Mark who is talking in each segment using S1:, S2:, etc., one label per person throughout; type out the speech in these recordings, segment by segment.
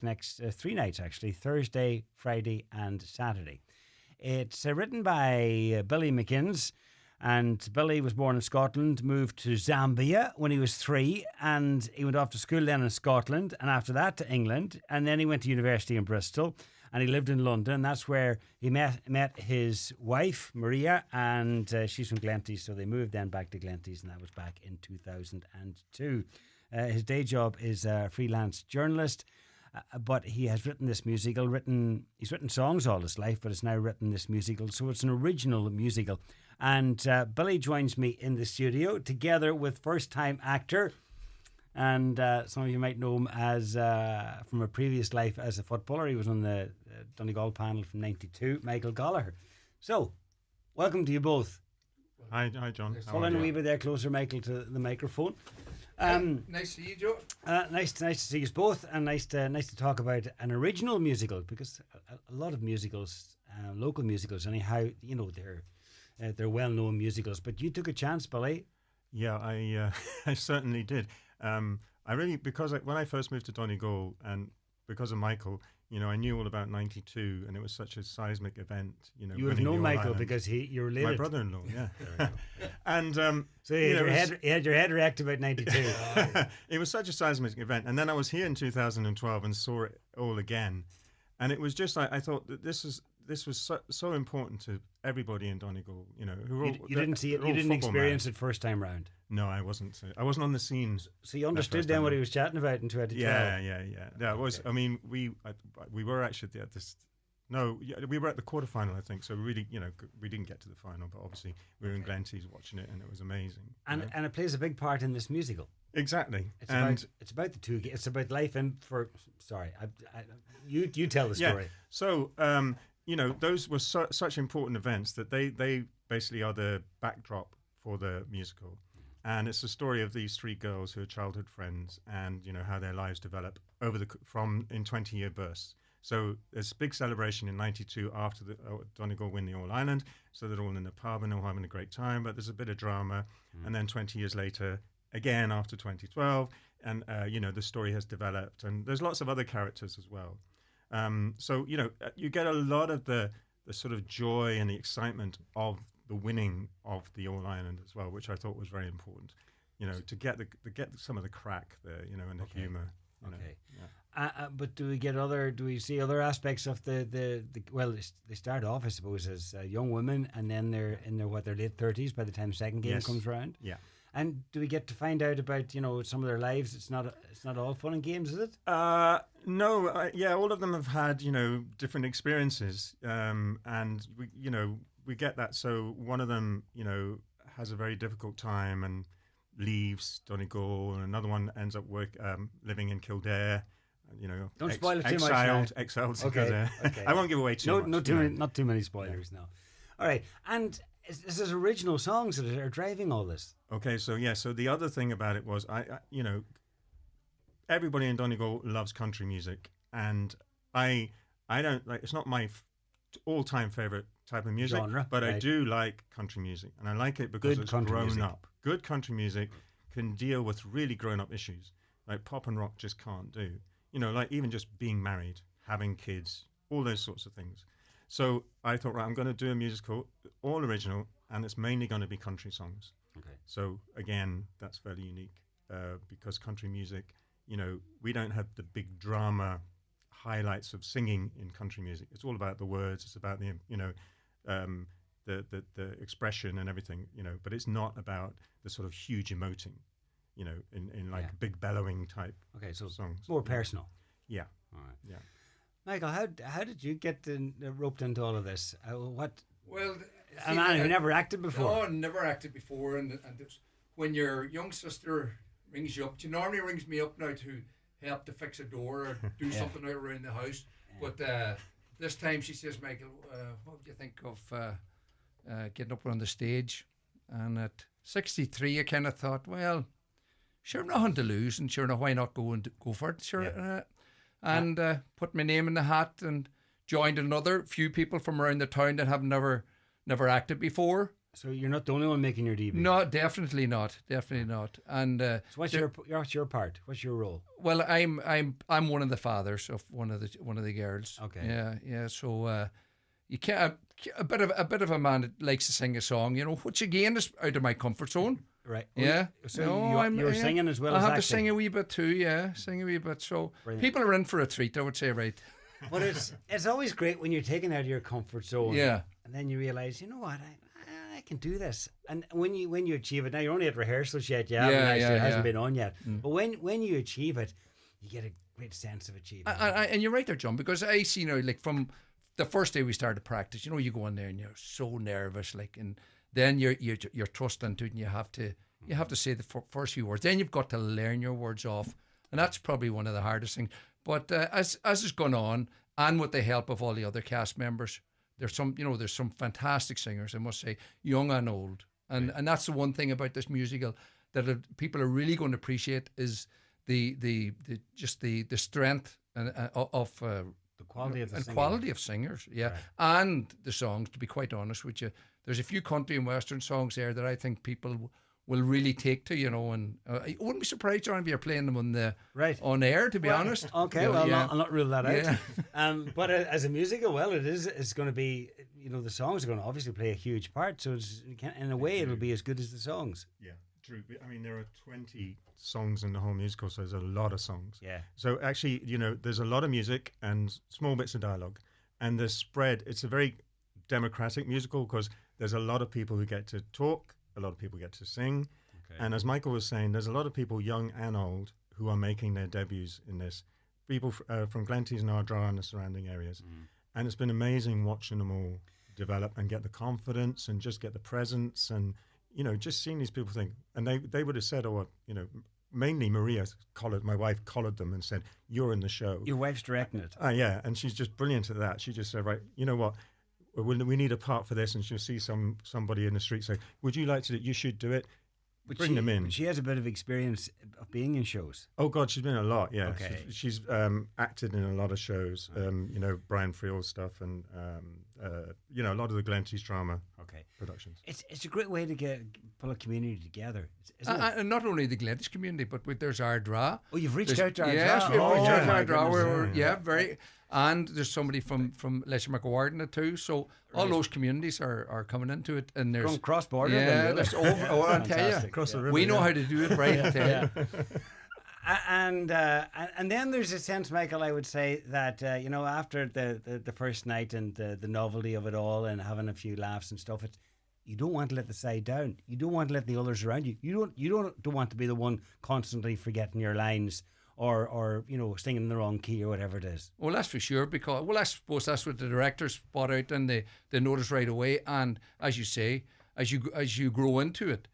S1: next 3 nights, actually, Thursday, Friday and Saturday. It's written by Billy MacInnes, and Billy was born in Scotland, moved to Zambia when he was 3, and he went off to school then in Scotland, and after that to England, and then he went to university in Bristol, and he lived in London. That's where he met his wife, Maria, and she's from Glenties, so they moved then back to Glenties, and that was back in 2002. His day job is a freelance journalist, but he has written this musical. He's written songs all his life, but has now written this musical, so it's an original musical. And Billy joins me in the studio together with first-time actor, and some of you might know him as from a previous life as a footballer. He was on the Donegal panel from '92, Michael Gallagher. So, welcome to you both.
S2: Hi, John.
S1: Pull in a wee bit there closer, Michael, to the microphone.
S3: Nice to see you, Joe.
S1: Nice to see you both, and nice to talk about an original musical, because a lot of musicals, local musicals, anyhow, they're well-known musicals. But you took a chance, Billy.
S2: Yeah, I certainly did. When I first moved to Donegal, and because of Michael, I knew all about '92, and it was such a seismic event.
S1: You have known Michael because you're related.
S2: My brother-in-law, yeah. And
S1: so you had your head wrecked about '92.
S2: It was such a seismic event, and then I was here in 2012 and saw it all again, and it was just I thought that this was so important to everybody in Donegal.
S1: You didn't see it. You didn't experience it first time round.
S2: No, I wasn't. I wasn't on the scene.
S1: So you understood then what he was chatting about in 2012.
S2: Yeah. It was. Okay. I mean, we were actually at this. No, we were at the quarterfinal, I think. So we really, we didn't get to the final, but obviously we were in Glenties watching it, and it was amazing.
S1: And it plays a big part in this musical.
S2: Exactly.
S1: It's about the two. It's about life and for. Sorry, you tell the story.
S2: Yeah. So those were such important events that they basically are the backdrop for the musical. And it's the story of these 3 girls who are childhood friends, and how their lives develop in 20-year bursts. So there's a big celebration in '92 after the Donegal win the All Ireland. So they're all in the pub and all having a great time, but there's a bit of drama. And then 20 years later, again after 2012, and the story has developed, and there's lots of other characters as well. So you get a lot of the sort of joy and the excitement of the winning of the All Ireland as well, which I thought was very important. To get some of the crack there, and the humour.
S1: Okay. Yeah. But do we see other aspects of the well, they start off, I suppose, as young women, and then they're in their late 30s by the time the second game comes around.
S2: Yeah.
S1: And do we get to find out about some of their lives? It's not all fun and games, is it?
S2: No. All of them have had different experiences, and we get that. So one of them has a very difficult time and leaves Donegal, and another one ends up living in Kildare.
S1: Don't spoil it too much.
S2: Exiled to
S1: Okay.
S2: Kildare.
S1: Okay.
S2: I won't give away too much.
S1: Not too many spoilers. No. All right. And this is original songs that are driving all this.
S2: Okay. So So the other thing about it was, everybody in Donegal loves country music, and I don't like. It's not my all-time favorite type of music,
S1: genre,
S2: but
S1: right.
S2: I do like country music, and I like it because it's grown
S1: music.
S2: up. Good country music can deal with really grown-up issues like pop and rock just can't do. Like even just being married, having kids, all those sorts of things. So I thought, right, I'm going to do a musical, all original, and it's mainly going to be country songs.
S1: Okay.
S2: So again, that's fairly unique because country music, we don't have the big drama highlights of singing in country music. It's all about the words. It's about the expression and everything. But it's not about the sort of huge emoting. In like big bellowing type.
S1: Okay, so
S2: songs.
S1: More personal.
S2: Yeah.
S1: All right.
S2: Yeah.
S1: Michael, how did you get roped into all of this?
S3: Well,
S1: a man who never acted before.
S3: No, never acted before, and when your young sister rings you up, she normally rings me up now to help to fix a door or do something out around the house. Yeah. But this time she says, Michael, what would you think of getting up on the stage? And at 63, I kind of thought, well, sure, nothing to lose, and sure, why not go for it? Sure, put my name in the hat and joined another few people from around the town that have never acted before,
S1: So you're not the only one making your debut.
S4: No, definitely not. And
S1: So what's your part? What's your role?
S4: well, I'm one of the fathers of one of the girls.
S1: Okay.
S4: Yeah. So you can't a bit of a man that likes to sing a song, which again is out of my comfort zone.
S1: Right.
S4: Yeah.
S1: So
S4: No,
S1: you're singing as well
S4: I
S1: as
S4: have to
S1: acting.
S4: sing a wee bit too. Yeah, sing a wee bit. So
S1: Brilliant.
S4: people are in for a treat, I would say. Right.
S1: But it's always great when you're taken out of your comfort zone.
S4: Yeah.
S1: And then you realise, you know what, I can do this. And when you achieve it, now you're only at rehearsals yet, yeah, it hasn't been on yet. But when you achieve it, you get a great sense of achievement.
S4: And you're right there, John, because I see like from the first day we started practice, you go in there and you're so nervous, like, and then you're thrust into it, and you have to say the first few words. Then you've got to learn your words off, and that's probably one of the hardest things. But as it's gone on, and with the help of all the other cast members, there's some fantastic singers, I must say, young and old, and that's the one thing about this musical that people are really going to appreciate is the strength of
S1: the quality of the singing.
S4: quality of singers, yeah, and the songs. To be quite honest with you, there's a few country and western songs there that I think people will really take to, and I wouldn't be surprised, John, if you're playing them on air. To be honest,
S1: okay,
S4: Yeah,
S1: well,
S4: yeah.
S1: I'll not rule that
S4: Yeah.
S1: out. But as a musical, well, it's going to be, the songs are going to obviously play a huge part. So in a way, it'll be as good as the songs.
S2: Yeah, true. I mean, there are 20 songs in the whole musical, so there's a lot of songs.
S1: Yeah.
S2: So actually, there's a lot of music and small bits of dialogue, and the spread. It's a very democratic musical because there's a lot of people who get to talk, a lot of people get to sing, and as Michael was saying, there's a lot of people, young and old, who are making their debuts in this. People from Glenties and Ardra and the surrounding areas, and it's been amazing watching them all develop and get the confidence and just get the presence and just seeing these people think, and they would have said, mainly Maria my wife collared them and said, "You're in the show."
S1: Your wife's directing it.
S2: Yeah, and she's just brilliant at that. She just said, "Right, you know what? We need a part for this," and she'll see somebody in the street say, "Would you like to do it? You should do it." Bring them in.
S1: She has a bit of experience of being in shows.
S2: Oh God, she's been in a lot. Yeah,
S1: Okay.
S2: she's acted in a lot of shows. Brian Friel's stuff, and a lot of the Glenties drama productions.
S1: It's a great way to pull a community together, isn't it?
S4: And not only the Glenties community, but there's Ardra.
S1: Oh, you've reached out to Ardra.
S4: Yes, we've reached out to
S2: my
S4: Ardra.
S2: goodness,
S4: Very. And there's somebody from Leslie McGuarden too. So all those communities are coming into it, and there's
S1: From cross border.
S4: yeah, there's over. Oh, I'll tell you,
S1: Fantastic.
S2: Across the river,
S4: we know
S2: yeah.
S4: how to do it right. I tell you.
S1: And then there's a sense, Michael, I would say that after the first night and the novelty of it all and having a few laughs and stuff, you don't want to let the side down. You don't want to let the others around you. You don't want to be the one constantly forgetting your lines or singing in the wrong key or whatever it is.
S4: Well, that's for sure, because I suppose that's what the directors spot out, and they notice right away. And as you say, as you grow into it,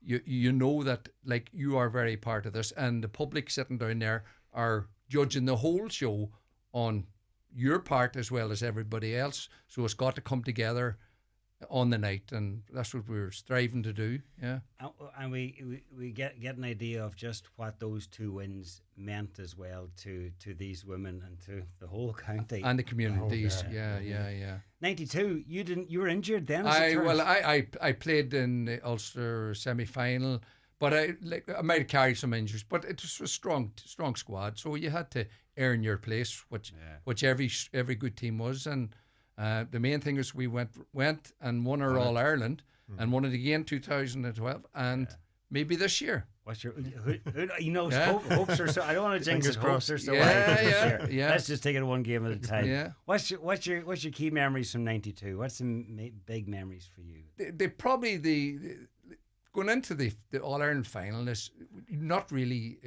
S4: you know that, like, you are very part of this, and the public sitting down there are judging the whole show on your part as well as everybody else. So it's got to come together on the night, and that's what we're striving to do. Yeah.
S1: And we get an idea of just what those 2 wins meant as well to these women and to the whole county
S4: And the communities. Yeah.
S1: 92. You were injured then.
S4: I played in the Ulster semi-final, but I might have carried some injuries, but it was a strong squad, so you had to earn your place, which every good team was. And the main thing is we went and won our All Ireland and won it again 2012 and maybe this year.
S1: What's your hopes are so, I don't want to jinx it. Hopes are so high
S4: Yeah,
S1: for this
S4: yeah,
S1: year.
S4: yeah.
S1: Let's just take it one game at a time.
S4: Yeah.
S1: What's your key memories from 92? What's some big memories for you?
S4: They probably going into the All Ireland final is not really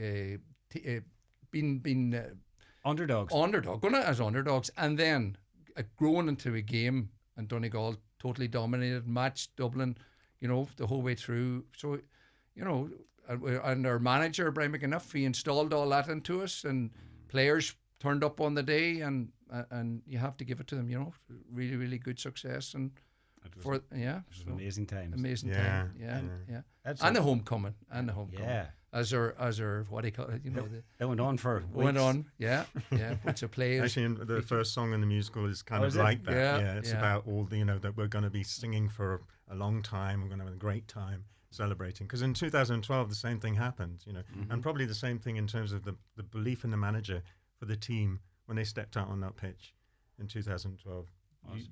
S4: been
S1: Underdogs.
S4: going as underdogs, and then growing into a game, and Donegal totally dominated, matched Dublin, the whole way through. So, and our manager, Brian MacInnes, he installed all that into us, and players turned up on the day, and you have to give it to them, really, really good success. And
S1: It was an amazing time.
S4: Amazing
S2: Yeah.
S4: time, yeah.
S1: That's
S4: And the homecoming.
S1: Yeah.
S4: as our what do you call it? You know,
S1: That went on for
S4: went
S1: weeks.
S4: on. Yeah. Which a play is.
S2: Actually, the first song in the musical is kind
S1: is
S2: of
S1: it?
S2: like that.
S4: Yeah,
S2: It's
S4: yeah.
S2: about all the, that we're going to be singing for a long time. We're going to have a great time celebrating. Because in 2012, the same thing happened, and probably the same thing in terms of the belief in the manager for the team when they stepped out on that pitch in 2012.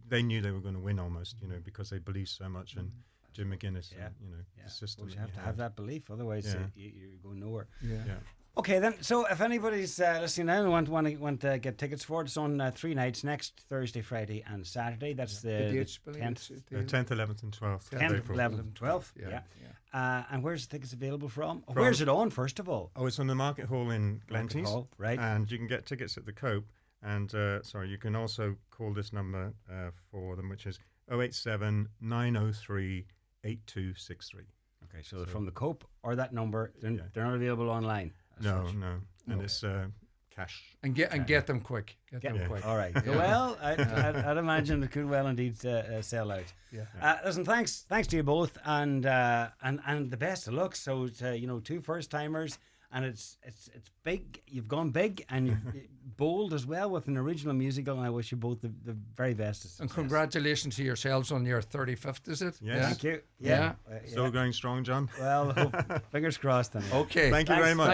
S2: They knew they were going to win almost, because they believed so much in Jim MacInnes,
S1: Yeah.
S2: the system.
S1: Well, you
S2: that
S1: have
S2: he
S1: to
S2: had.
S1: have that belief, otherwise
S2: Yeah.
S1: you're going nowhere.
S4: Yeah.
S2: Yeah.
S1: Okay, then. So if anybody's listening now and want to get tickets for it, it's on 3 nights: next Thursday, Friday, and Saturday. That's
S4: The
S1: the
S4: dates, Billy,
S1: 10th,
S2: The 10th, 11th, and 12th.
S1: 10th,
S2: April.
S1: 11th, 12th.
S4: Yeah.
S1: And where's the tickets available from?
S2: From-
S1: Where's it on? First of all,
S2: Oh, it's on the Market Hall in
S1: Market
S2: Glenties.
S1: Hall, right?
S2: And you can get tickets at the Cope. And you can also call this number for them, which is 087 903 8263.
S1: Okay, so they're from the Cope or that number. They're not available online. as
S2: No,
S1: such.
S2: no. And it's cash.
S4: And get them quick. Get them
S2: Yeah.
S4: quick.
S1: All right. Well, I'd imagine it could well indeed sell out.
S4: Yeah.
S1: Listen, thanks to you both, and the best of luck. So it's, two first timers, and it's big. You've gone big, and you're bold as well with an original musical. And I wish you both the very best of success.
S4: And congratulations to yourselves on your 35th, is it?
S2: Yes.
S1: Thank you.
S4: Yeah.
S2: Still going strong, John?
S1: Well, fingers crossed. Then.
S4: Okay.
S2: Thank you very
S1: Thanks.
S2: much.